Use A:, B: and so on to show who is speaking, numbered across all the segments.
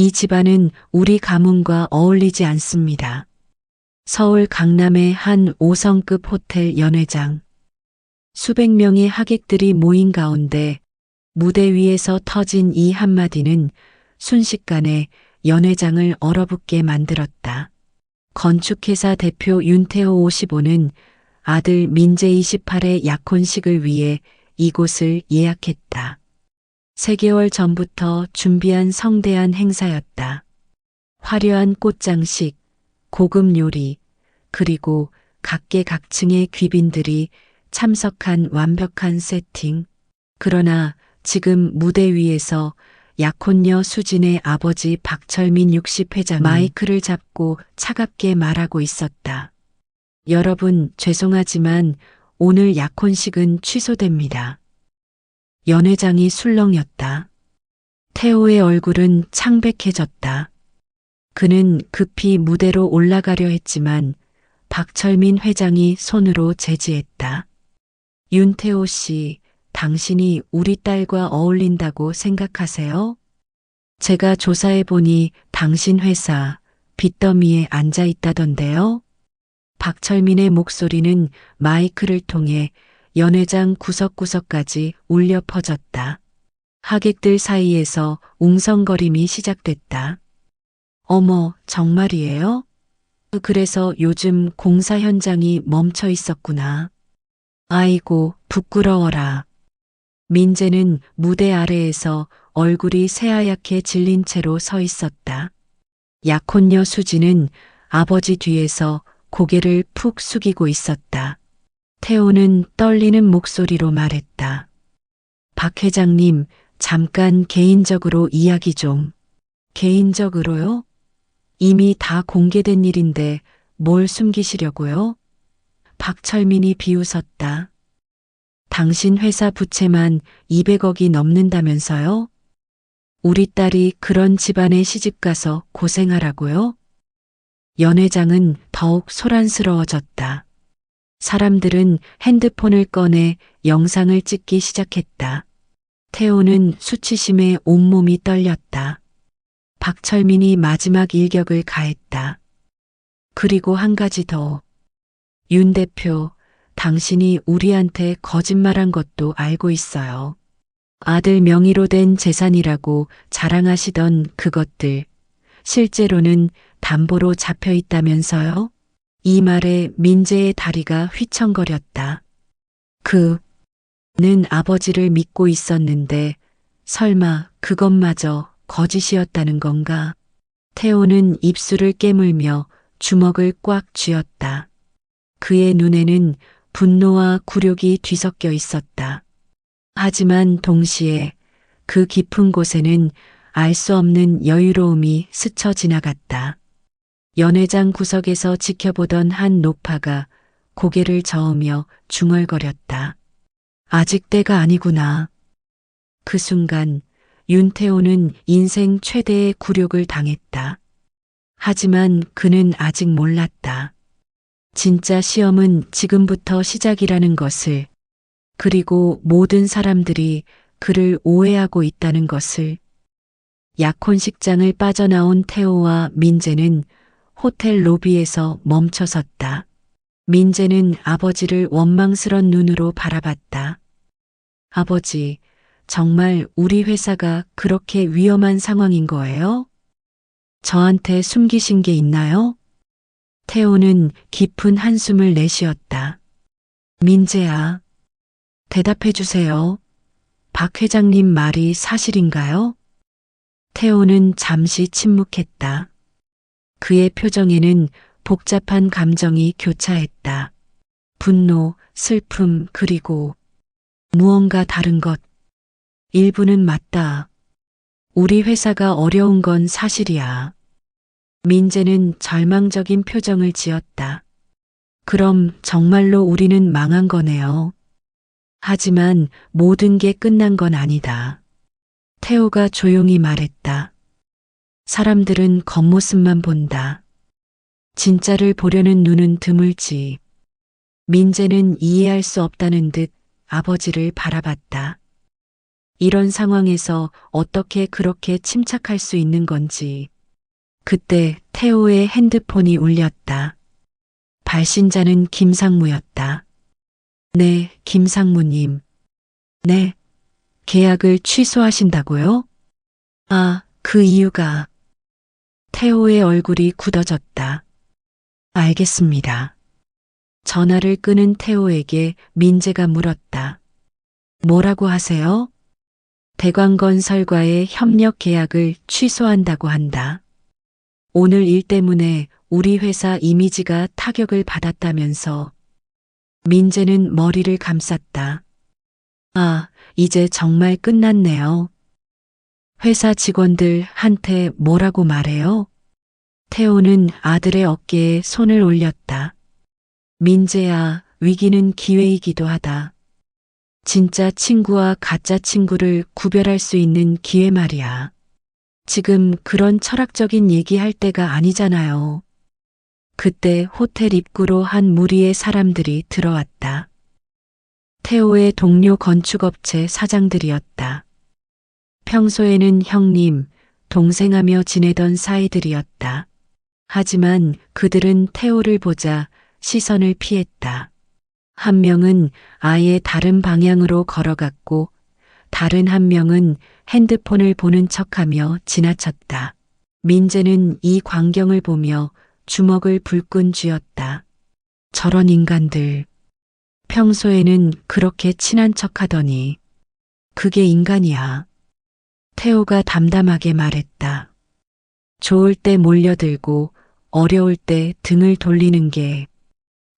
A: 이 집안은 우리 가문과 어울리지 않습니다. 서울 강남의 한 5성급 호텔 연회장. 수백 명의 하객들이 모인 가운데 무대 위에서 터진 이 한마디는 순식간에 연회장을 얼어붙게 만들었다. 건축회사 대표 윤태호 55는 아들 민재 28의 약혼식을 위해 이곳을 예약했다. 3개월 전부터 준비한 성대한 행사였다. 화려한 꽃장식, 고급 요리, 그리고 각계각층의 귀빈들이 참석한 완벽한 세팅. 그러나 지금 무대 위에서 약혼녀 수진의 아버지 박철민 60회장이 마이크를 잡고 차갑게 말하고 있었다. 여러분, 죄송하지만 오늘 약혼식은 취소됩니다. 연회장이 술렁였다. 태호의 얼굴은 창백해졌다. 그는 급히 무대로 올라가려 했지만 박철민 회장이 손으로 제지했다. 윤태호 씨, 당신이 우리 딸과 어울린다고 생각하세요? 제가 조사해보니 당신 회사 빚더미에 앉아 있다던데요? 박철민의 목소리는 마이크를 통해 연회장 구석구석까지 울려 퍼졌다. 하객들 사이에서 웅성거림이 시작됐다. 어머, 정말이에요? 그래서 요즘 공사 현장이 멈춰 있었구나. 아이고, 부끄러워라. 민재는 무대 아래에서 얼굴이 새하얗게 질린 채로 서 있었다. 약혼녀 수지는 아버지 뒤에서 고개를 푹 숙이고 있었다. 태호는 떨리는 목소리로 말했다. 박 회장님, 잠깐 개인적으로 이야기 좀. 개인적으로요? 이미 다 공개된 일인데 뭘 숨기시려고요? 박철민이 비웃었다. 당신 회사 부채만 200억이 넘는다면서요? 우리 딸이 그런 집안에 시집가서 고생하라고요? 연회장은 더욱 소란스러워졌다. 사람들은 핸드폰을 꺼내 영상을 찍기 시작했다. 태호는 수치심에 온몸이 떨렸다. 박철민이 마지막 일격을 가했다. 그리고 한 가지 더. 윤 대표, 당신이 우리한테 거짓말한 것도 알고 있어요. 아들 명의로 된 재산이라고 자랑하시던 그것들, 실제로는 담보로 잡혀 있다면서요? 이 말에 민재의 다리가 휘청거렸다. 그는 아버지를 믿고 있었는데 설마 그것마저 거짓이었다는 건가? 태호는 입술을 깨물며 주먹을 꽉 쥐었다. 그의 눈에는 분노와 굴욕이 뒤섞여 있었다. 하지만 동시에 그 깊은 곳에는 알 수 없는 여유로움이 스쳐 지나갔다. 연회장 구석에서 지켜보던 한 노파가 고개를 저으며 중얼거렸다. 아직 때가 아니구나. 그 순간 윤태호는 인생 최대의 굴욕을 당했다. 하지만 그는 아직 몰랐다. 진짜 시험은 지금부터 시작이라는 것을, 그리고 모든 사람들이 그를 오해하고 있다는 것을. 약혼식장을 빠져나온 태호와 민재는 호텔 로비에서 멈춰섰다. 민재는 아버지를 원망스런 눈으로 바라봤다. 아버지, 정말 우리 회사가 그렇게 위험한 상황인 거예요? 저한테 숨기신 게 있나요? 태호는 깊은 한숨을 내쉬었다. 민재야, 대답해 주세요. 박 회장님 말이 사실인가요? 태호는 잠시 침묵했다. 그의 표정에는 복잡한 감정이 교차했다. 분노, 슬픔, 그리고 무언가 다른 것. 일부는 맞다. 우리 회사가 어려운 건 사실이야. 민재는 절망적인 표정을 지었다. 그럼 정말로 우리는 망한 거네요. 하지만 모든 게 끝난 건 아니다. 태호가 조용히 말했다. 사람들은 겉모습만 본다. 진짜를 보려는 눈은 드물지. 민재는 이해할 수 없다는 듯 아버지를 바라봤다. 이런 상황에서 어떻게 그렇게 침착할 수 있는 건지. 그때 태호의 핸드폰이 울렸다. 발신자는 김상무였다. 네, 김상무님. 네, 계약을 취소하신다고요? 아, 그 이유가. 태호의 얼굴이 굳어졌다. 알겠습니다. 전화를 끊은 태호에게 민재가 물었다. 뭐라고 하세요? 대광건설과의 협력 계약을 취소한다고 한다. 오늘 일 때문에 우리 회사 이미지가 타격을 받았다면서. 민재는 머리를 감쌌다. 아, 이제 정말 끝났네요. 회사 직원들한테 뭐라고 말해요? 태호는 아들의 어깨에 손을 올렸다. 민재야, 위기는 기회이기도 하다. 진짜 친구와 가짜 친구를 구별할 수 있는 기회 말이야. 지금 그런 철학적인 얘기할 때가 아니잖아요. 그때 호텔 입구로 한 무리의 사람들이 들어왔다. 태호의 동료 건축업체 사장들이었다. 평소에는 형님, 동생하며 지내던 사이들이었다. 하지만 그들은 태호를 보자 시선을 피했다. 한 명은 아예 다른 방향으로 걸어갔고 다른 한 명은 핸드폰을 보는 척하며 지나쳤다. 민재는 이 광경을 보며 주먹을 불끈 쥐었다. 저런 인간들. 평소에는 그렇게 친한 척하더니 그게 인간이야. 태호가 담담하게 말했다. 좋을 때 몰려들고 어려울 때 등을 돌리는 게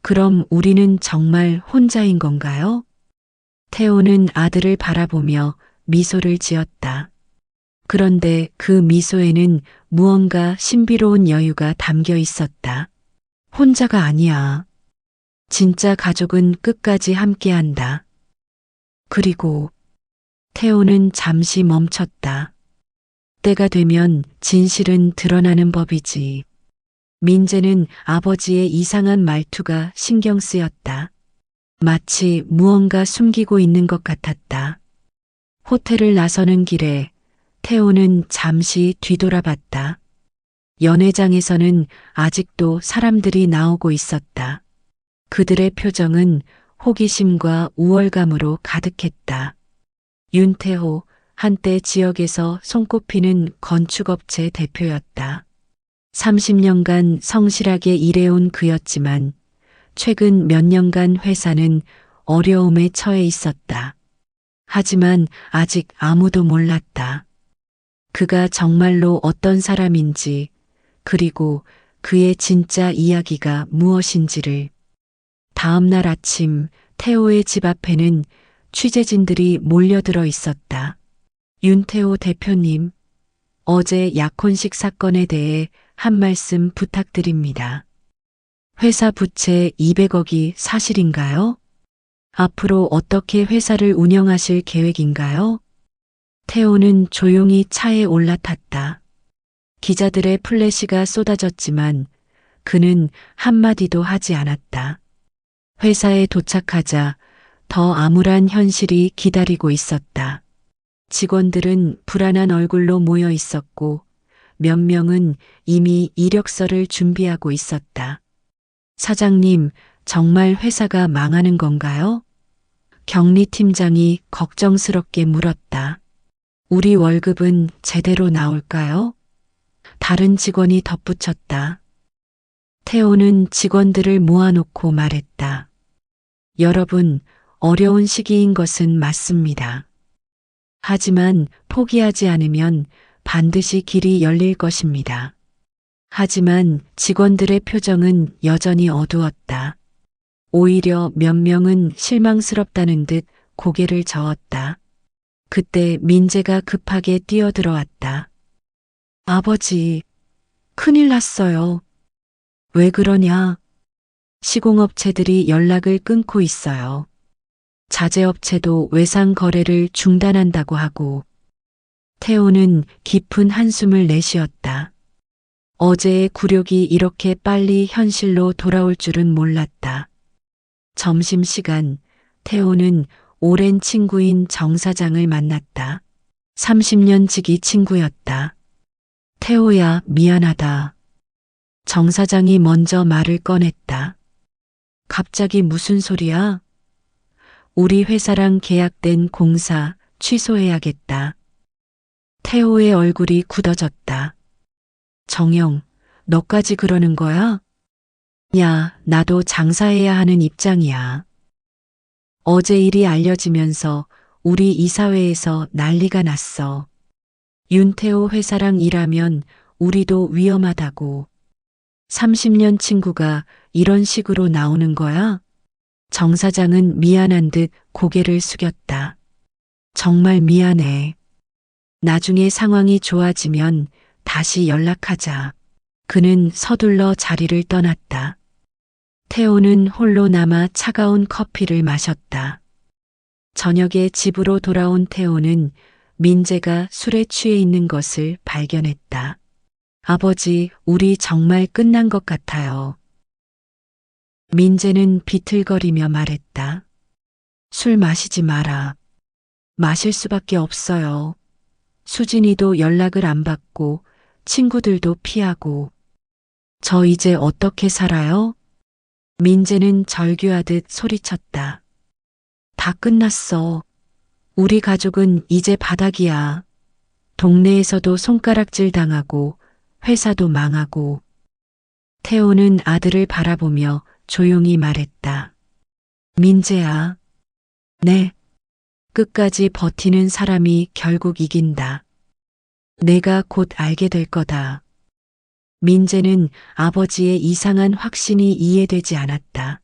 A: 그럼 우리는 정말 혼자인 건가요? 태호는 아들을 바라보며 미소를 지었다. 그런데 그 미소에는 무언가 신비로운 여유가 담겨 있었다. 혼자가 아니야. 진짜 가족은 끝까지 함께한다. 그리고 태호는 잠시 멈췄다. 때가 되면 진실은 드러나는 법이지. 민재는 아버지의 이상한 말투가 신경 쓰였다. 마치 무언가 숨기고 있는 것 같았다. 호텔을 나서는 길에 태호는 잠시 뒤돌아봤다. 연회장에서는 아직도 사람들이 나오고 있었다. 그들의 표정은 호기심과 우월감으로 가득했다. 윤태호, 한때 지역에서 손꼽히는 건축업체 대표였다. 30년간 성실하게 일해온 그였지만 최근 몇 년간 회사는 어려움에 처해 있었다. 하지만 아직 아무도 몰랐다. 그가 정말로 어떤 사람인지, 그리고 그의 진짜 이야기가 무엇인지를. 다음 날 아침 태호의 집 앞에는 취재진들이 몰려들어 있었다. 윤태호 대표님, 어제 약혼식 사건에 대해 한 말씀 부탁드립니다. 회사 부채 200억이 사실인가요? 앞으로 어떻게 회사를 운영하실 계획인가요? 태호는 조용히 차에 올라탔다. 기자들의 플래시가 쏟아졌지만 그는 한마디도 하지 않았다. 회사에 도착하자 더 암울한 현실이 기다리고 있었다. 직원들은 불안한 얼굴로 모여 있었고 몇 명은 이미 이력서를 준비하고 있었다. 사장님, 정말 회사가 망하는 건가요? 경리팀장이 걱정스럽게 물었다. 우리 월급은 제대로 나올까요? 다른 직원이 덧붙였다. 태호는 직원들을 모아놓고 말했다. 여러분, 어려운 시기인 것은 맞습니다. 하지만 포기하지 않으면 반드시 길이 열릴 것입니다. 하지만 직원들의 표정은 여전히 어두웠다. 오히려 몇 명은 실망스럽다는 듯 고개를 저었다. 그때 민재가 급하게 뛰어들어왔다. 아버지, 큰일 났어요. 왜 그러냐? 시공업체들이 연락을 끊고 있어요. 자재업체도 외상 거래를 중단한다고 하고. 태호는 깊은 한숨을 내쉬었다. 어제의 굴욕이 이렇게 빨리 현실로 돌아올 줄은 몰랐다. 점심시간 태호는 오랜 친구인 정 사장을 만났다. 30년 지기 친구였다. 태호야, 미안하다. 정 사장이 먼저 말을 꺼냈다. 갑자기 무슨 소리야? 우리 회사랑 계약된 공사 취소해야겠다. 태호의 얼굴이 굳어졌다. 정영, 너까지 그러는 거야? 야, 나도 장사해야 하는 입장이야. 어제 일이 알려지면서 우리 이사회에서 난리가 났어. 윤태호 회사랑 일하면 우리도 위험하다고. 30년 친구가 이런 식으로 나오는 거야? 정 사장은 미안한 듯 고개를 숙였다. 정말 미안해. 나중에 상황이 좋아지면 다시 연락하자. 그는 서둘러 자리를 떠났다. 태호는 홀로 남아 차가운 커피를 마셨다. 저녁에 집으로 돌아온 태호는 민재가 술에 취해 있는 것을 발견했다. 아버지, 우리 정말 끝난 것 같아요. 민재는 비틀거리며 말했다. 술 마시지 마라. 마실 수밖에 없어요. 수진이도 연락을 안 받고 친구들도 피하고. 저 이제 어떻게 살아요? 민재는 절규하듯 소리쳤다. 다 끝났어. 우리 가족은 이제 바닥이야. 동네에서도 손가락질 당하고 회사도 망하고. 태호는 아들을 바라보며 조용히 말했다. 민재야. 네. 끝까지 버티는 사람이 결국 이긴다. 내가 곧 알게 될 거다. 민재는 아버지의 이상한 확신이 이해되지 않았다.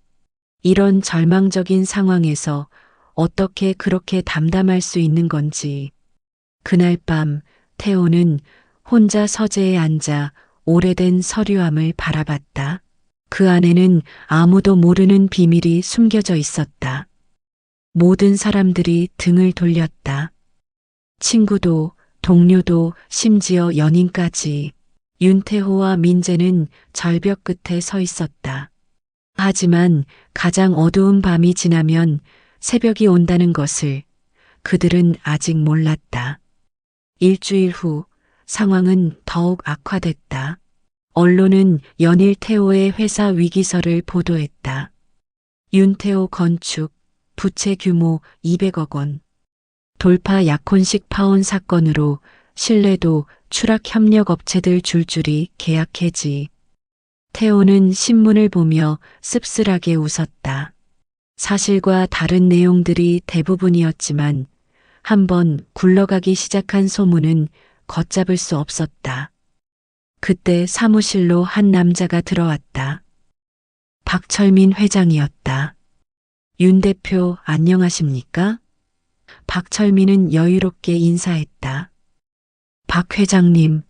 A: 이런 절망적인 상황에서 어떻게 그렇게 담담할 수 있는 건지. 그날 밤 태호는 혼자 서재에 앉아 오래된 서류함을 바라봤다. 그 안에는 아무도 모르는 비밀이 숨겨져 있었다. 모든 사람들이 등을 돌렸다. 친구도, 동료도, 심지어 연인까지. 윤태호와 민재는 절벽 끝에 서 있었다. 하지만 가장 어두운 밤이 지나면 새벽이 온다는 것을 그들은 아직 몰랐다. 일주일 후 상황은 더욱 악화됐다. 언론은 연일 태호의 회사 위기설을 보도했다. 윤태호 건축, 부채 규모 200억 원. 돌파 약혼식 파혼 사건으로 신뢰도 추락 협력 업체들 줄줄이 계약 해지. 태호는 신문을 보며 씁쓸하게 웃었다. 사실과 다른 내용들이 대부분이었지만 한번 굴러가기 시작한 소문은 걷잡을 수 없었다. 그때 사무실로 한 남자가 들어왔다. 박철민 회장이었다. 윤 대표 안녕하십니까? 박철민은 여유롭게 인사했다. 박 회장님,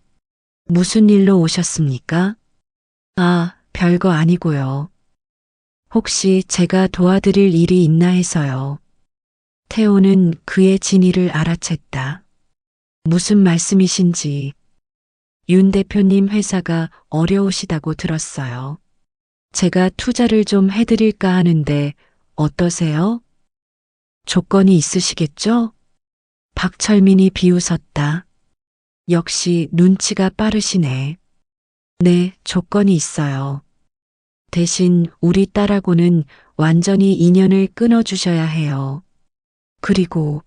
A: 무슨 일로 오셨습니까? 아, 별거 아니고요. 혹시 제가 도와드릴 일이 있나 해서요. 태호는 그의 진의를 알아챘다. 무슨 말씀이신지. 윤 대표님 회사가 어려우시다고 들었어요. 제가 투자를 좀 해드릴까 하는데 어떠세요? 조건이 있으시겠죠? 박철민이 비웃었다. 역시 눈치가 빠르시네. 네, 조건이 있어요. 대신 우리 딸하고는 완전히 인연을 끊어주셔야 해요. 그리고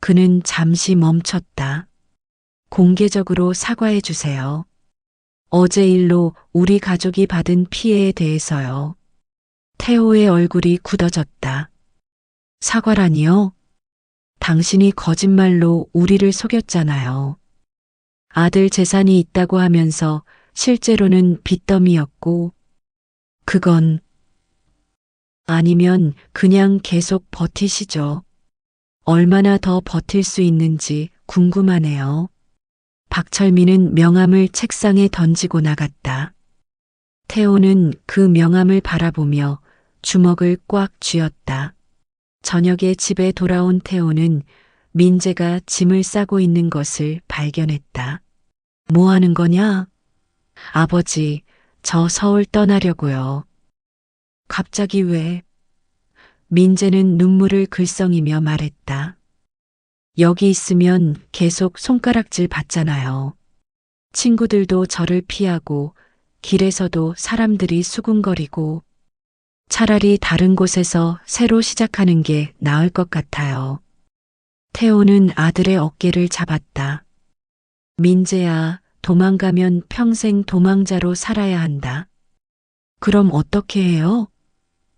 A: 그는 잠시 멈췄다. 공개적으로 사과해 주세요. 어제 일로 우리 가족이 받은 피해에 대해서요. 태호의 얼굴이 굳어졌다. 사과라니요? 당신이 거짓말로 우리를 속였잖아요. 아들 재산이 있다고 하면서 실제로는 빚더미였고, 그건 아니면 그냥 계속 버티시죠. 얼마나 더 버틸 수 있는지 궁금하네요. 박철민은 명함을 책상에 던지고 나갔다. 태호는 그 명함을 바라보며 주먹을 꽉 쥐었다. 저녁에 집에 돌아온 태호는 민재가 짐을 싸고 있는 것을 발견했다. 뭐 하는 거냐? 아버지, 저 서울 떠나려고요. 갑자기 왜? 민재는 눈물을 글썽이며 말했다. 여기 있으면 계속 손가락질 받잖아요. 친구들도 저를 피하고 길에서도 사람들이 수군거리고 차라리 다른 곳에서 새로 시작하는 게 나을 것 같아요. 태호는 아들의 어깨를 잡았다. 민재야, 도망가면 평생 도망자로 살아야 한다. 그럼 어떻게 해요?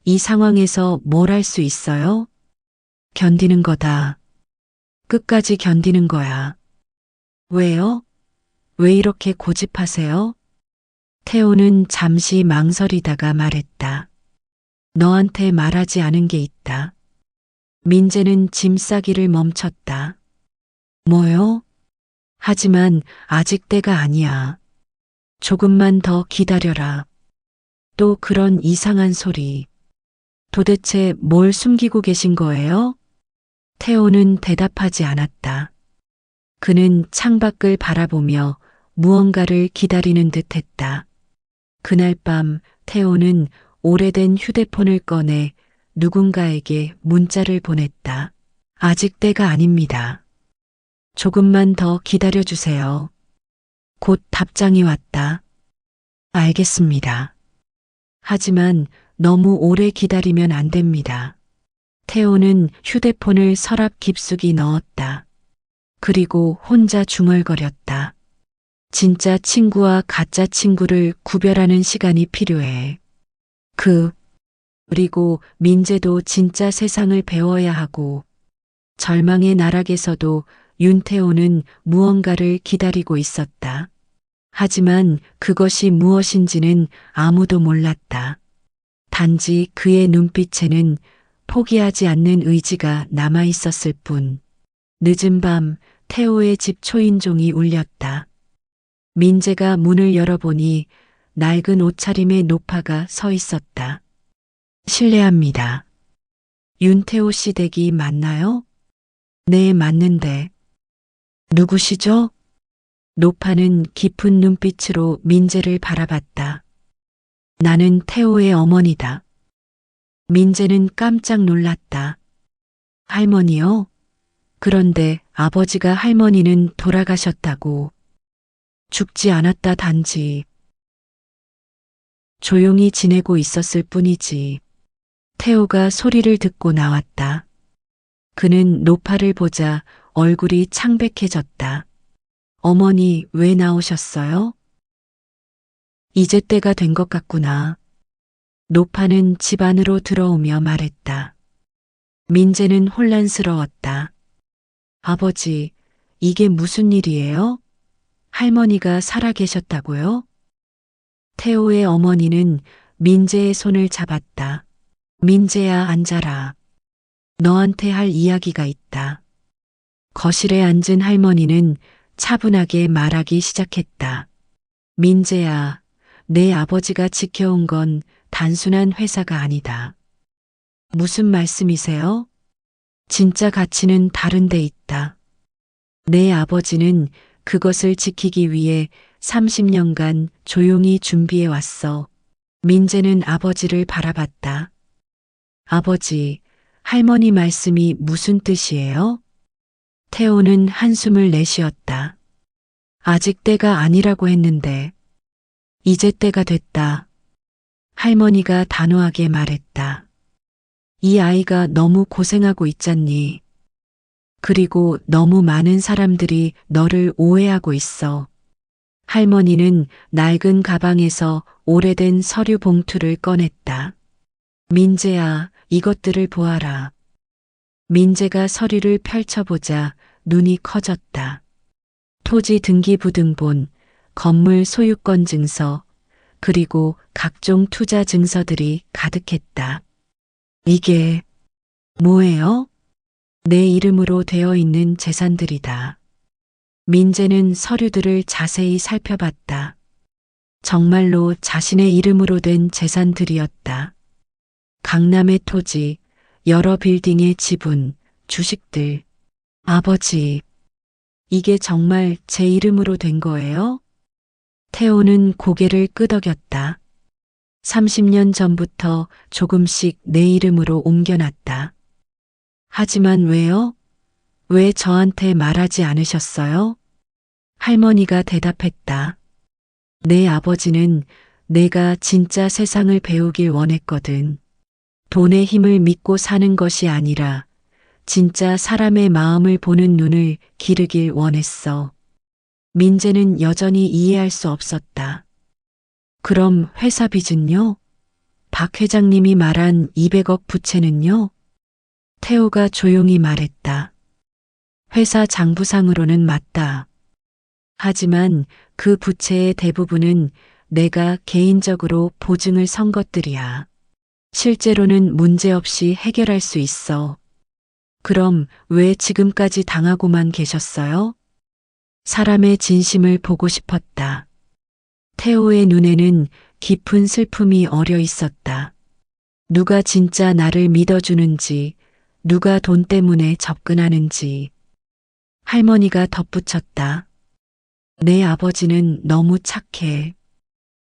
A: 이 상황에서 뭘 할 수 있어요? 견디는 거다. 끝까지 견디는 거야. 왜요? 왜 이렇게 고집하세요? 태호는 잠시 망설이다가 말했다. 너한테 말하지 않은 게 있다. 민재는 짐 싸기를 멈췄다. 뭐요? 하지만 아직 때가 아니야. 조금만 더 기다려라. 또 그런 이상한 소리. 도대체 뭘 숨기고 계신 거예요? 태호는 대답하지 않았다. 그는 창밖을 바라보며 무언가를 기다리는 듯 했다. 그날 밤 태호는 오래된 휴대폰을 꺼내 누군가에게 문자를 보냈다. 아직 때가 아닙니다. 조금만 더 기다려주세요. 곧 답장이 왔다. 알겠습니다. 하지만 너무 오래 기다리면 안 됩니다. 태호는 휴대폰을 서랍 깊숙이 넣었다. 그리고 혼자 중얼거렸다. 진짜 친구와 가짜 친구를 구별하는 시간이 필요해. 그리고 민재도 진짜 세상을 배워야 하고 절망의 나락에서도 윤태호는 무언가를 기다리고 있었다. 하지만 그것이 무엇인지는 아무도 몰랐다. 단지 그의 눈빛에는 포기하지 않는 의지가 남아 있었을 뿐. 늦은 밤 태호의 집 초인종이 울렸다. 민재가 문을 열어보니 낡은 옷차림의 노파가 서 있었다. 실례합니다. 윤태호 씨 댁이 맞나요? 네, 맞는데. 누구시죠? 노파는 깊은 눈빛으로 민재를 바라봤다. 나는 태호의 어머니다. 민재는 깜짝 놀랐다. 할머니요? 그런데 아버지가 할머니는 돌아가셨다고. 죽지 않았다 단지. 조용히 지내고 있었을 뿐이지. 태호가 소리를 듣고 나왔다. 그는 노파를 보자 얼굴이 창백해졌다. 어머니, 왜 나오셨어요? 이제 때가 된 것 같구나. 노파는 집 안으로 들어오며 말했다. 민재는 혼란스러웠다. 아버지, 이게 무슨 일이에요? 할머니가 살아계셨다고요? 태호의 어머니는 민재의 손을 잡았다. 민재야, 앉아라. 너한테 할 이야기가 있다. 거실에 앉은 할머니는 차분하게 말하기 시작했다. 민재야, 내 아버지가 지켜온 건 단순한 회사가 아니다. 무슨 말씀이세요? 진짜 가치는 다른 데 있다. 내 아버지는 그것을 지키기 위해 30년간 조용히 준비해 왔어. 민재는 아버지를 바라봤다. 아버지, 할머니 말씀이 무슨 뜻이에요? 태호는 한숨을 내쉬었다. 아직 때가 아니라고 했는데, 이제 때가 됐다. 할머니가 단호하게 말했다. 이 아이가 너무 고생하고 있잖니. 그리고 너무 많은 사람들이 너를 오해하고 있어. 할머니는 낡은 가방에서 오래된 서류 봉투를 꺼냈다. 민재야, 이것들을 보아라. 민재가 서류를 펼쳐보자 눈이 커졌다. 토지 등기부등본, 건물 소유권 증서, 그리고 각종 투자 증서들이 가득했다. 이게 뭐예요? 내 이름으로 되어 있는 재산들이다. 민재는 서류들을 자세히 살펴봤다. 정말로 자신의 이름으로 된 재산들이었다. 강남의 토지, 여러 빌딩의 지분, 주식들. 아버지, 이게 정말 제 이름으로 된 거예요? 태호는 고개를 끄덕였다. 30년 전부터 조금씩 내 이름으로 옮겨놨다. 하지만 왜요? 왜 저한테 말하지 않으셨어요? 할머니가 대답했다. 내 아버지는 내가 진짜 세상을 배우길 원했거든. 돈의 힘을 믿고 사는 것이 아니라 진짜 사람의 마음을 보는 눈을 기르길 원했어. 민재는 여전히 이해할 수 없었다. 그럼 회사 빚은요? 박 회장님이 말한 200억 부채는요? 태호가 조용히 말했다. 회사 장부상으로는 맞다. 하지만 그 부채의 대부분은 내가 개인적으로 보증을 선 것들이야. 실제로는 문제없이 해결할 수 있어. 그럼 왜 지금까지 당하고만 계셨어요? 사람의 진심을 보고 싶었다. 태호의 눈에는 깊은 슬픔이 어려 있었다. 누가 진짜 나를 믿어주는지, 누가 돈 때문에 접근하는지. 할머니가 덧붙였다. 내 아버지는 너무 착해.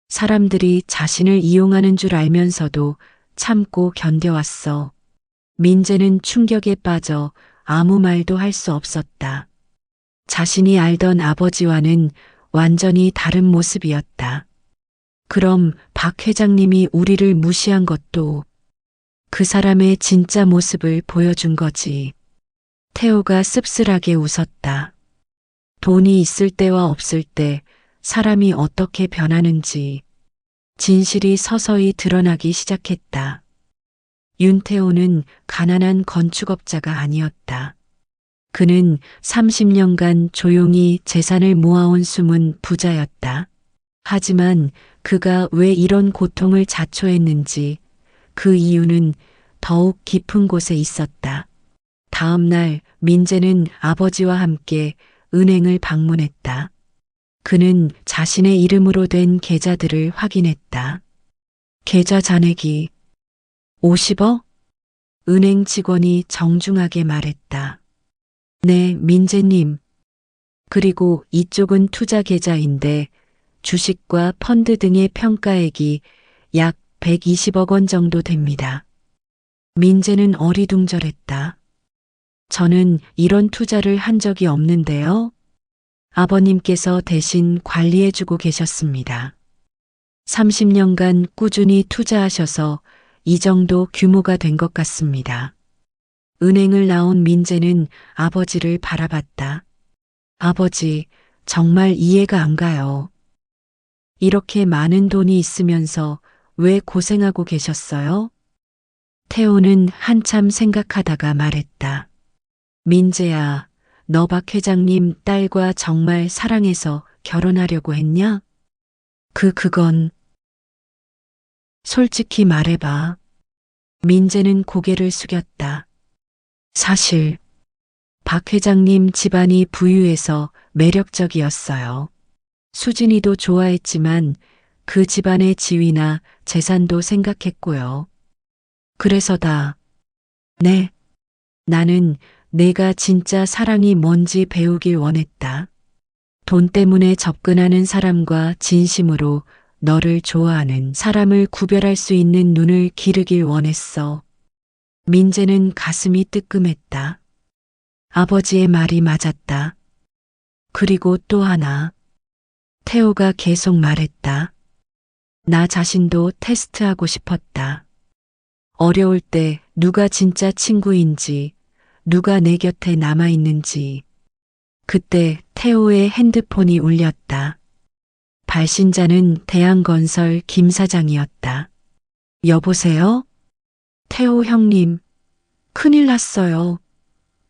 A: 사람들이 자신을 이용하는 줄 알면서도 참고 견뎌왔어. 민재는 충격에 빠져 아무 말도 할 수 없었다. 자신이 알던 아버지와는 완전히 다른 모습이었다. 그럼 박 회장님이 우리를 무시한 것도 그 사람의 진짜 모습을 보여준 거지. 태호가 씁쓸하게 웃었다. 돈이 있을 때와 없을 때 사람이 어떻게 변하는지 진실이 서서히 드러나기 시작했다. 윤태호는 가난한 건축업자가 아니었다. 그는 30년간 조용히 재산을 모아온 숨은 부자였다. 하지만 그가 왜 이런 고통을 자초했는지 그 이유는 더욱 깊은 곳에 있었다. 다음 날 민재는 아버지와 함께 은행을 방문했다. 그는 자신의 이름으로 된 계좌들을 확인했다. 계좌 잔액이 50억? 은행 직원이 정중하게 말했다. 네, 민재님. 그리고 이쪽은 투자 계좌인데 주식과 펀드 등의 평가액이 약 120억 원 정도 됩니다. 민재는 어리둥절했다. 저는 이런 투자를 한 적이 없는데요. 아버님께서 대신 관리해주고 계셨습니다. 30년간 꾸준히 투자하셔서 이 정도 규모가 된 것 같습니다. 은행을 나온 민재는 아버지를 바라봤다. 아버지, 정말 이해가 안 가요. 이렇게 많은 돈이 있으면서 왜 고생하고 계셨어요? 태호는 한참 생각하다가 말했다. 민재야, 너 박 회장님 딸과 정말 사랑해서 결혼하려고 했냐? 그건 솔직히 말해봐. 민재는 고개를 숙였다. 사실 박 회장님 집안이 부유해서 매력적이었어요. 수진이도 좋아했지만 그 집안의 지위나 재산도 생각했고요. 그래서다. 네. 나는 내가 진짜 사랑이 뭔지 배우길 원했다. 돈 때문에 접근하는 사람과 진심으로 너를 좋아하는 사람을 구별할 수 있는 눈을 기르길 원했어. 민재는 가슴이 뜨끔했다. 아버지의 말이 맞았다. 그리고 또 하나. 태호가 계속 말했다. 나 자신도 테스트하고 싶었다. 어려울 때 누가 진짜 친구인지, 누가 내 곁에 남아있는지. 그때 태호의 핸드폰이 울렸다. 발신자는 대한건설 김 사장이었다. 여보세요? 태호 형님, 큰일 났어요.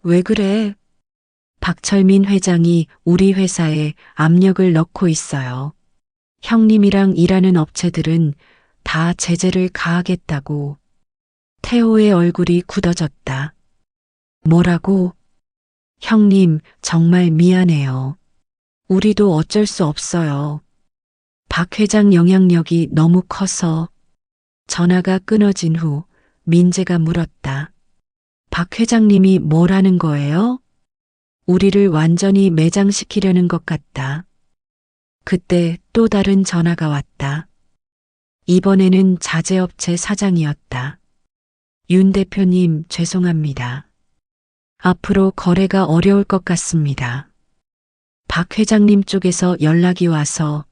A: 왜 그래? 박철민 회장이 우리 회사에 압력을 넣고 있어요. 형님이랑 일하는 업체들은 다 제재를 가하겠다고. 태호의 얼굴이 굳어졌다. 뭐라고? 형님, 정말 미안해요. 우리도 어쩔 수 없어요. 박 회장 영향력이 너무 커서. 전화가 끊어진 후 민재가 물었다. 박 회장님이 뭘 하는 거예요? 우리를 완전히 매장시키려는 것 같다. 그때 또 다른 전화가 왔다. 이번에는 자재업체 사장이었다. 윤 대표님, 죄송합니다. 앞으로 거래가 어려울 것 같습니다. 박 회장님 쪽에서 연락이 와서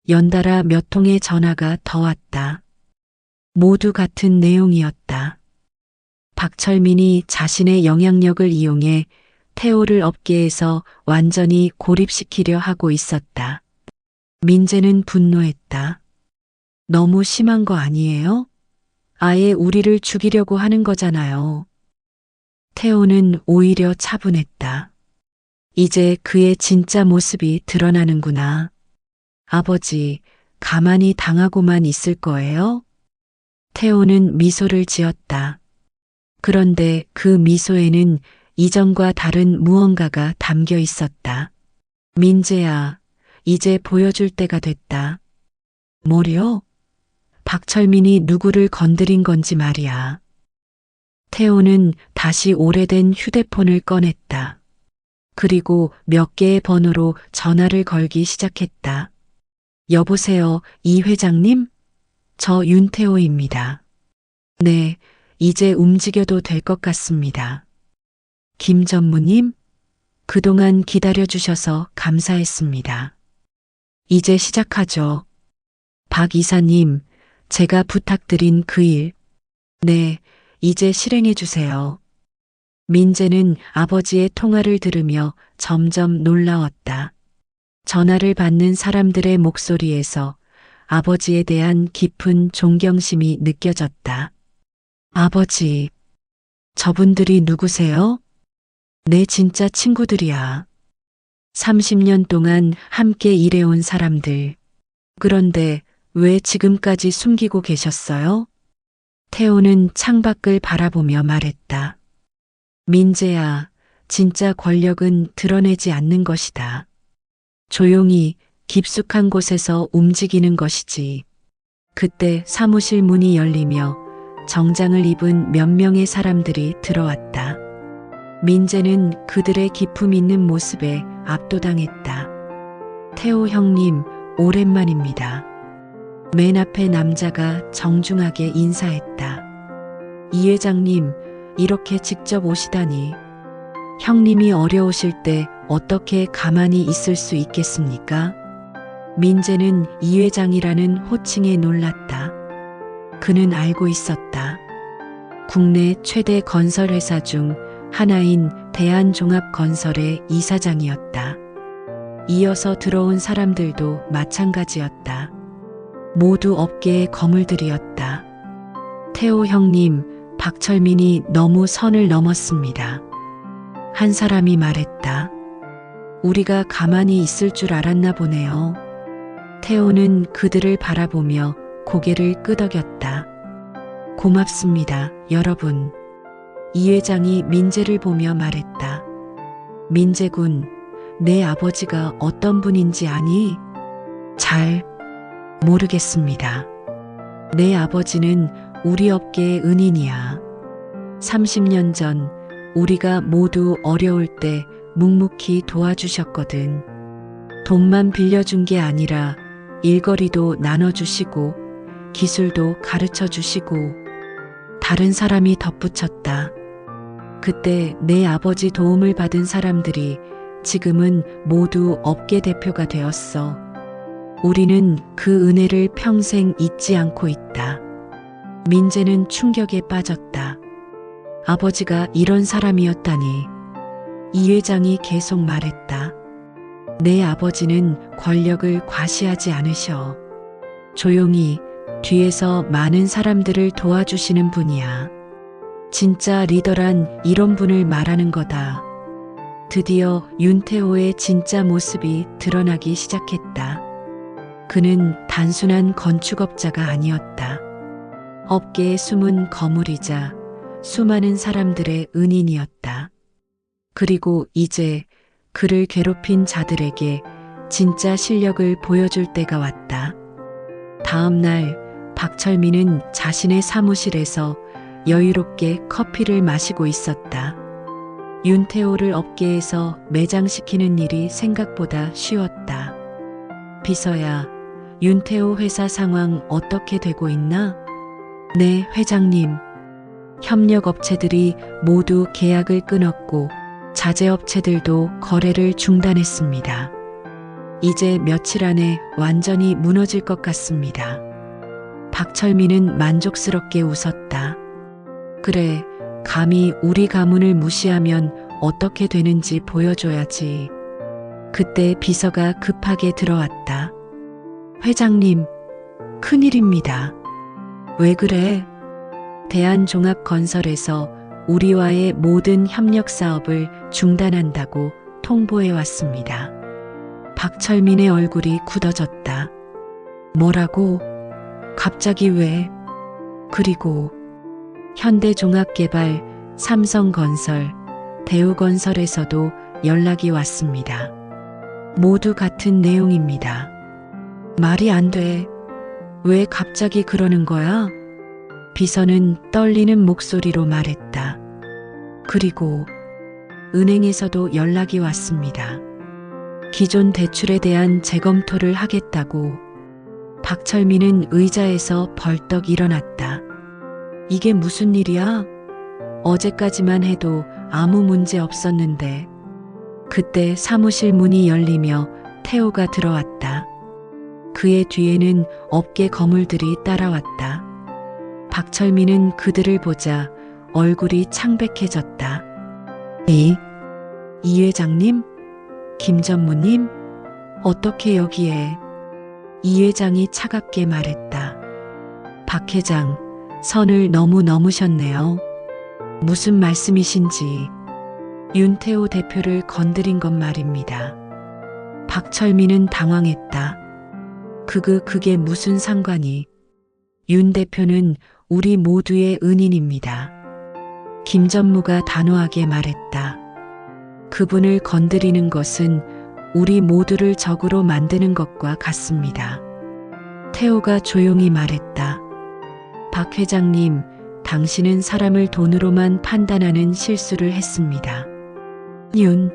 A: 연달아 몇 통의 전화가 더 왔다. 모두 같은 내용이었다. 박철민이 자신의 영향력을 이용해 태호를 업계에서 완전히 고립시키려 하고 있었다. 민재는 분노했다. 너무 심한 거 아니에요? 아예 우리를 죽이려고 하는 거잖아요. 태호는 오히려 차분했다. 이제 그의 진짜 모습이 드러나는구나. 아버지, 가만히 당하고만 있을 거예요? 태호는 미소를 지었다. 그런데 그 미소에는 이전과 다른 무언가가 담겨 있었다. 민재야, 이제 보여줄 때가 됐다. 뭐려? 박철민이 누구를 건드린 건지 말이야. 태호는 다시 오래된 휴대폰을 꺼냈다. 그리고 몇 개의 번호로 전화를 걸기 시작했다. 여보세요, 이 회장님? 저 윤태호입니다. 네, 이제 움직여도 될 것 같습니다. 김 전무님, 그동안 기다려주셔서 감사했습니다. 이제 시작하죠. 박 이사님, 제가 부탁드린 그 일, 네, 이제 실행해 주세요. 민재는 아버지의 통화를 들으며 점점 놀라웠다. 전화를 받는 사람들의 목소리에서 아버지에 대한 깊은 존경심이 느껴졌다. 아버지, 저분들이 누구세요? 내 진짜 친구들이야. 30년 동안 함께 일해온 사람들. 그런데 왜 지금까지 숨기고 계셨어요? 태호는 창밖을 바라보며 말했다. 민재야, 진짜 권력은 드러내지 않는 것이다. 조용히 깊숙한 곳에서 움직이는 것이지. 그때 사무실 문이 열리며 정장을 입은 몇 명의 사람들이 들어왔다. 민재는 그들의 기품 있는 모습에 압도당했다. 태호 형님, 오랜만입니다. 맨 앞에 남자가 정중하게 인사했다. 이 회장님, 이렇게 직접 오시다니. 형님이 어려우실 때 어떻게 가만히 있을 수 있겠습니까? 민재는 이 회장이라는 호칭에 놀랐다. 그는 알고 있었다. 국내 최대 건설회사 중 하나인 대한종합건설의 이사장이었다. 이어서 들어온 사람들도 마찬가지였다. 모두 업계의 거물들이었다. 태호 형님, 박철민이 너무 선을 넘었습니다. 한 사람이 말했다. 우리가 가만히 있을 줄 알았나 보네요. 태호는 그들을 바라보며 고개를 끄덕였다. 고맙습니다, 여러분. 이 회장이 민재를 보며 말했다. 민재군, 내 아버지가 어떤 분인지 아니? 잘 모르겠습니다. 내 아버지는 우리 업계의 은인이야. 30년 전 우리가 모두 어려울 때 묵묵히 도와주셨거든. 돈만 빌려준 게 아니라 일거리도 나눠주시고 기술도 가르쳐 주시고. 다른 사람이 덧붙였다. 그때 내 아버지 도움을 받은 사람들이 지금은 모두 업계 대표가 되었어. 우리는 그 은혜를 평생 잊지 않고 있다. 민재는 충격에 빠졌다. 아버지가 이런 사람이었다니. 이 회장이 계속 말했다. 내 아버지는 권력을 과시하지 않으셔. 조용히 뒤에서 많은 사람들을 도와주시는 분이야. 진짜 리더란 이런 분을 말하는 거다. 드디어 윤태호의 진짜 모습이 드러나기 시작했다. 그는 단순한 건축업자가 아니었다. 업계의 숨은 거물이자 수많은 사람들의 은인이었다. 그리고 이제 그를 괴롭힌 자들에게 진짜 실력을 보여줄 때가 왔다. 다음 날 박철민은 자신의 사무실에서 여유롭게 커피를 마시고 있었다. 윤태호를 업계에서 매장시키는 일이 생각보다 쉬웠다. 비서야, 윤태호 회사 상황 어떻게 되고 있나? 네, 회장님. 협력업체들이 모두 계약을 끊었고 자재업체들도 거래를 중단했습니다. 이제 며칠 안에 완전히 무너질 것 같습니다. 박철민은 만족스럽게 웃었다. 그래, 감히 우리 가문을 무시하면 어떻게 되는지 보여줘야지. 그때 비서가 급하게 들어왔다. 회장님, 큰일입니다. 왜 그래? 대한종합건설에서 우리와의 모든 협력 사업을 중단한다고 통보해 왔습니다. 박철민의 얼굴이 굳어졌다. 뭐라고? 갑자기 왜? 그리고 현대종합개발, 삼성건설, 대우건설에서도 연락이 왔습니다. 모두 같은 내용입니다. 말이 안 돼. 왜 갑자기 그러는 거야? 비서는 떨리는 목소리로 말했다. 그리고 은행에서도 연락이 왔습니다. 기존 대출에 대한 재검토를 하겠다고. 박철민은 의자에서 벌떡 일어났다. 이게 무슨 일이야? 어제까지만 해도 아무 문제 없었는데. 그때 사무실 문이 열리며 태호가 들어왔다. 그의 뒤에는 업계 거물들이 따라왔다. 박철민은 그들을 보자 얼굴이 창백해졌다. 이 회장님? 김 전무님? 어떻게 여기에? 이 회장이 차갑게 말했다. 박 회장, 선을 너무 넘으셨네요. 무슨 말씀이신지. 윤태호 대표를 건드린 것 말입니다. 박철민은 당황했다. 그게 무슨 상관이. 윤 대표는 우리 모두의 은인입니다. 김 전무가 단호하게 말했다. 그분을 건드리는 것은 우리 모두를 적으로 만드는 것과 같습니다. 태호가 조용히 말했다. 박 회장님, 당신은 사람을 돈으로만 판단하는 실수를 했습니다. 윤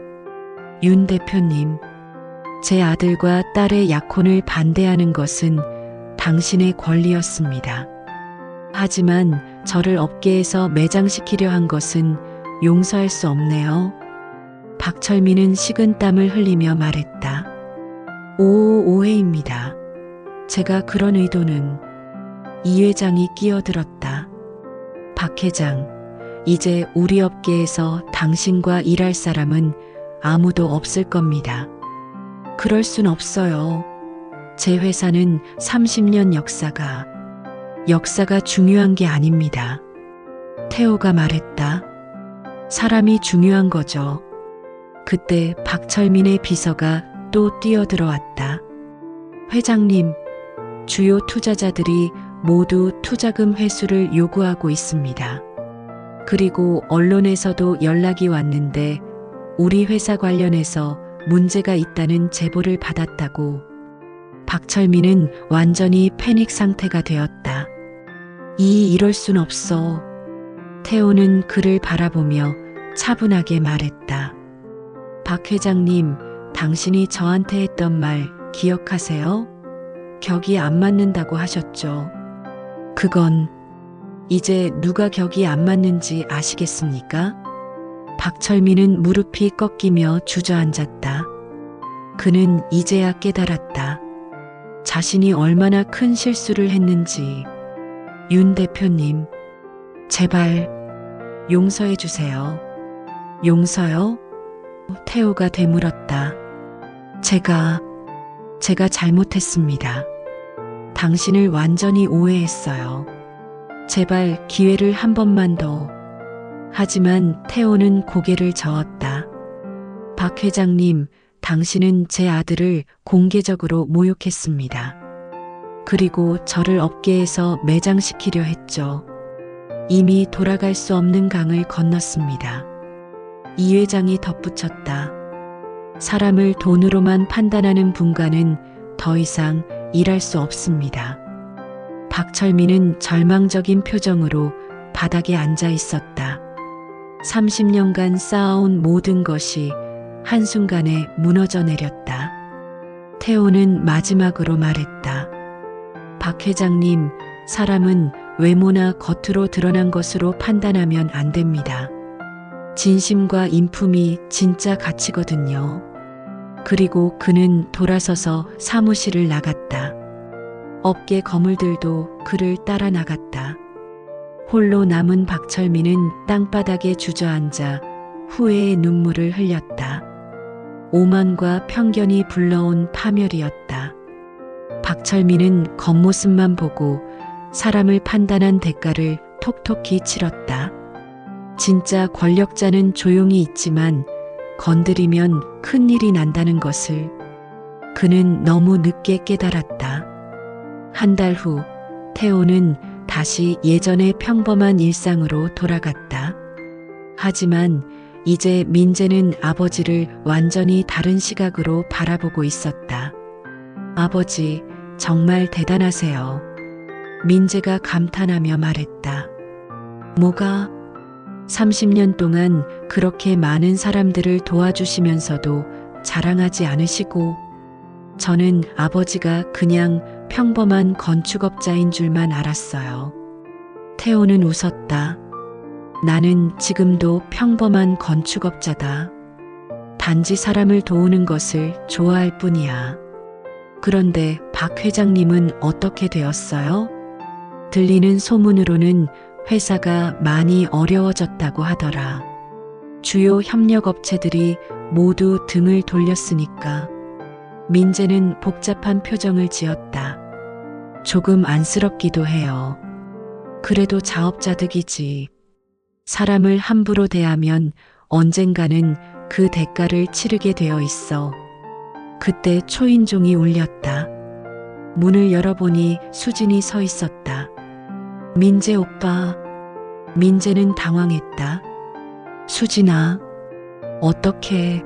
A: 대표님, 제 아들과 딸의 약혼을 반대하는 것은 당신의 권리였습니다. 하지만 저를 업계에서 매장시키려 한 것은 용서할 수 없네요. 박철민은 식은땀을 흘리며 말했다. 오해입니다. 제가 그런 의도는. 이 회장이 끼어들었다. 박 회장, 이제 우리 업계에서 당신과 일할 사람은 아무도 없을 겁니다. 그럴 순 없어요. 제 회사는 30년 역사가 중요한 게 아닙니다. 태호가 말했다. 사람이 중요한 거죠. 그때 박철민의 비서가 또 뛰어들어왔다. 회장님, 주요 투자자들이 모두 투자금 회수를 요구하고 있습니다. 그리고 언론에서도 연락이 왔는데 우리 회사 관련해서 문제가 있다는 제보를 받았다고. 박철민은 완전히 패닉 상태가 되었다. 이럴 순 없어. 태호는 그를 바라보며 차분하게 말했다. 박 회장님, 당신이 저한테 했던 말 기억하세요? 격이 안 맞는다고 하셨죠. 그건 이제 누가 격이 안 맞는지 아시겠습니까? 박철민은 무릎이 꺾이며 주저앉았다. 그는 이제야 깨달았다. 자신이 얼마나 큰 실수를 했는지. 윤 대표님, 제발 용서해 주세요. 용서요? 태호가 되물었다. 제가 잘못했습니다. 당신을 완전히 오해했어요. 제발 기회를 한 번만 더. 하지만 태호는 고개를 저었다. 박 회장님, 당신은 제 아들을 공개적으로 모욕했습니다. 그리고 저를 업계에서 매장시키려 했죠. 이미 돌아갈 수 없는 강을 건넜습니다. 이 회장이 덧붙였다. 사람을 돈으로만 판단하는 분과는 더 이상 일할 수 없습니다. 박철민은 절망적인 표정으로 바닥에 앉아 있었다. 30년간 쌓아온 모든 것이 한순간에 무너져 내렸다. 태호는 마지막으로 말했다. 박 회장님, 사람은 외모나 겉으로 드러난 것으로 판단하면 안 됩니다. 진심과 인품이 진짜 가치거든요. 그리고 그는 돌아서서 사무실을 나갔다. 업계 거물들도 그를 따라 나갔다. 홀로 남은 박철민은 땅바닥에 주저앉아 후회의 눈물을 흘렸다. 오만과 편견이 불러온 파멸이었다. 박철민은 겉모습만 보고 사람을 판단한 대가를 톡톡히 치렀다. 진짜 권력자는 조용히 있지만 건드리면 큰일이 난다는 것을 그는 너무 늦게 깨달았다. 한 달 후 태호는 다시 예전의 평범한 일상으로 돌아갔다. 하지만 이제 민재는 아버지를 완전히 다른 시각으로 바라보고 있었다. 아버지, 정말 대단하세요. 민재가 감탄하며 말했다. 뭐가? 30년 동안 그렇게 많은 사람들을 도와주시면서도 자랑하지 않으시고, 저는 아버지가 그냥 평범한 건축업자인 줄만 알았어요. 태호는 웃었다. 나는 지금도 평범한 건축업자다. 단지 사람을 도우는 것을 좋아할 뿐이야. 그런데 박 회장님은 어떻게 되었어요? 들리는 소문으로는 회사가 많이 어려워졌다고 하더라. 주요 협력업체들이 모두 등을 돌렸으니까. 민재는 복잡한 표정을 지었다. 조금 안쓰럽기도 해요. 그래도 자업자득이지. 사람을 함부로 대하면 언젠가는 그 대가를 치르게 되어 있어. 그때 초인종이 울렸다. 문을 열어보니 수진이 서 있었다. 민재 오빠. 민재는 당황했다. 수진아, 어떡해.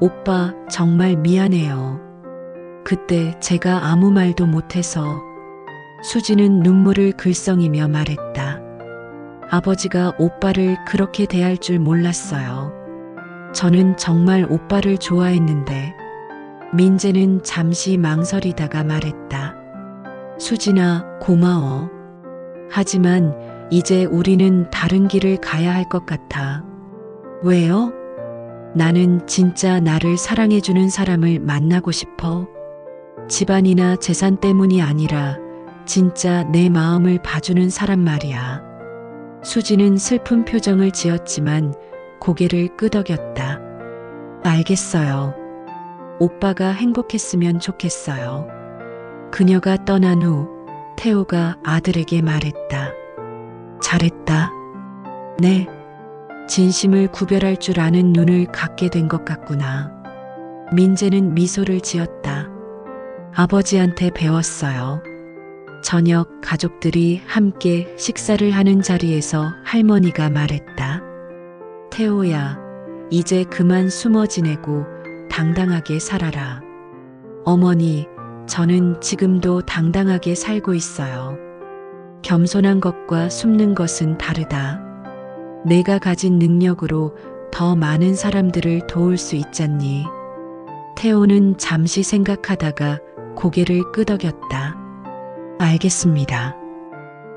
A: 오빠 정말 미안해요. 그때 제가 아무 말도 못해서. 수진은 눈물을 글썽이며 말했다. 아버지가 오빠를 그렇게 대할 줄 몰랐어요. 저는 정말 오빠를 좋아했는데. 민재는 잠시 망설이다가 말했다. 수진아, 고마워. 하지만 이제 우리는 다른 길을 가야 할 것 같아. 왜요? 나는 진짜 나를 사랑해주는 사람을 만나고 싶어. 집안이나 재산 때문이 아니라 진짜 내 마음을 봐주는 사람 말이야. 수지는 슬픈 표정을 지었지만 고개를 끄덕였다. 알겠어요. 오빠가 행복했으면 좋겠어요. 그녀가 떠난 후 태호가 아들에게 말했다. 잘했다. 네. 진심을 구별할 줄 아는 눈을 갖게 된 것 같구나. 민재는 미소를 지었다. 아버지한테 배웠어요. 저녁 가족들이 함께 식사를 하는 자리에서 할머니가 말했다. 태호야, 이제 그만 숨어 지내고 당당하게 살아라. 어머니, 저는 지금도 당당하게 살고 있어요. 겸손한 것과 숨는 것은 다르다. 내가 가진 능력으로 더 많은 사람들을 도울 수 있잖니. 태호는 잠시 생각하다가 고개를 끄덕였다. 알겠습니다.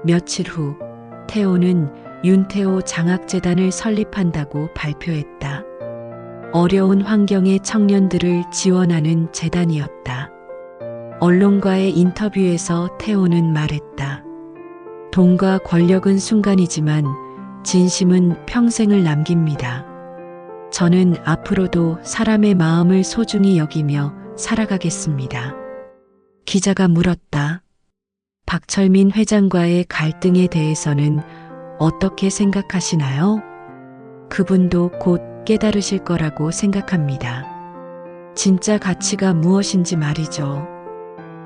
A: 며칠 후 태호는 윤태호 장학재단을 설립한다고 발표했다. 어려운 환경의 청년들을 지원하는 재단이었다. 언론과의 인터뷰에서 태호는 말했다. 돈과 권력은 순간이지만 진심은 평생을 남깁니다. 저는 앞으로도 사람의 마음을 소중히 여기며 살아가겠습니다. 기자가 물었다. 박철민 회장과의 갈등에 대해서는 어떻게 생각하시나요? 그분도 곧 깨달으실 거라고 생각합니다. 진짜 가치가 무엇인지 말이죠.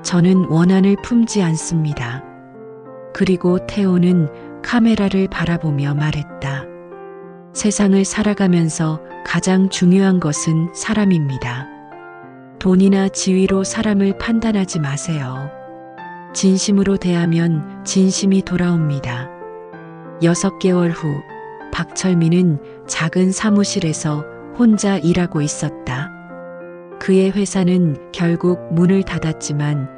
A: 저는 원한을 품지 않습니다. 그리고 태호는 카메라를 바라보며 말했다. 세상을 살아가면서 가장 중요한 것은 사람입니다. 돈이나 지위로 사람을 판단하지 마세요. 진심으로 대하면 진심이 돌아옵니다. 6개월 후 박철민은 작은 사무실에서 혼자 일하고 있었다. 그의 회사는 결국 문을 닫았지만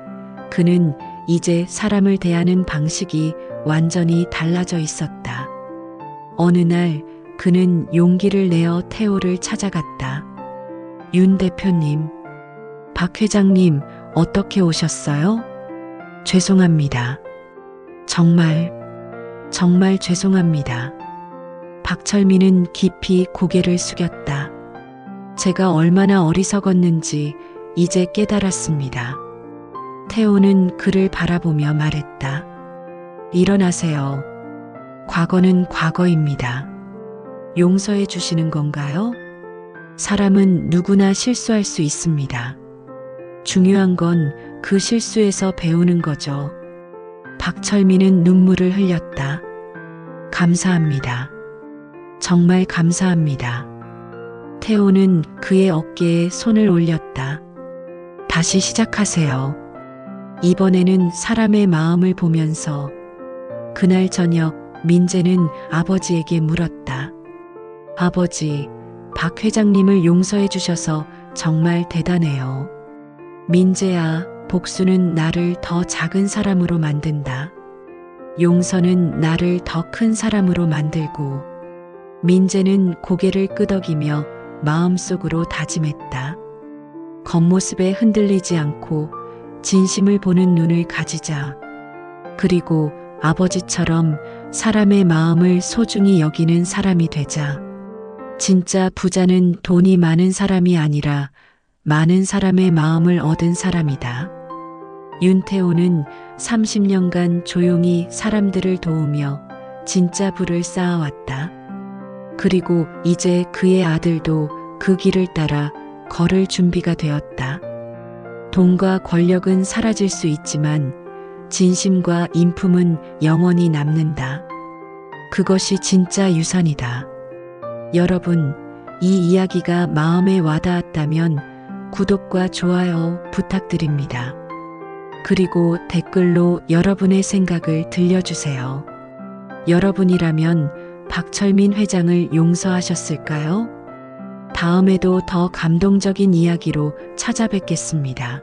A: 그는 이제 사람을 대하는 방식이 완전히 달라져 있었다. 어느 날 그는 용기를 내어 태호를 찾아갔다. 윤 대표님, 박 회장님, 어떻게 오셨어요? 죄송합니다. 정말 죄송합니다. 박철민은 깊이 고개를 숙였다. 제가 얼마나 어리석었는지 이제 깨달았습니다. 태호는 그를 바라보며 말했다. 일어나세요. 과거는 과거입니다. 용서해 주시는 건가요? 사람은 누구나 실수할 수 있습니다. 중요한 건 그 실수에서 배우는 거죠. 박철민은 눈물을 흘렸다. 감사합니다. 정말 감사합니다. 태호는 그의 어깨에 손을 올렸다. 다시 시작하세요. 이번에는 사람의 마음을 보면서. 그날 저녁 민재는 아버지에게 물었다. 아버지, 박 회장님을 용서해 주셔서 정말 대단해요. 민재야, 복수는 나를 더 작은 사람으로 만든다. 용서는 나를 더 큰 사람으로 만들고. 민재는 고개를 끄덕이며 마음속으로 다짐했다. 겉모습에 흔들리지 않고 진심을 보는 눈을 가지자. 그리고 아버지처럼 사람의 마음을 소중히 여기는 사람이 되자. 진짜 부자는 돈이 많은 사람이 아니라 많은 사람의 마음을 얻은 사람이다. 윤태호는 30년간 조용히 사람들을 도우며 진짜 부를 쌓아왔다. 그리고 이제 그의 아들도 그 길을 따라 걸을 준비가 되었다. 돈과 권력은 사라질 수 있지만 진심과 인품은 영원히 남는다. 그것이 진짜 유산이다. 여러분, 이 이야기가 마음에 와닿았다면 구독과 좋아요 부탁드립니다. 그리고 댓글로 여러분의 생각을 들려주세요. 여러분이라면 박철민 회장을 용서하셨을까요? 다음에도 더 감동적인 이야기로 찾아뵙겠습니다.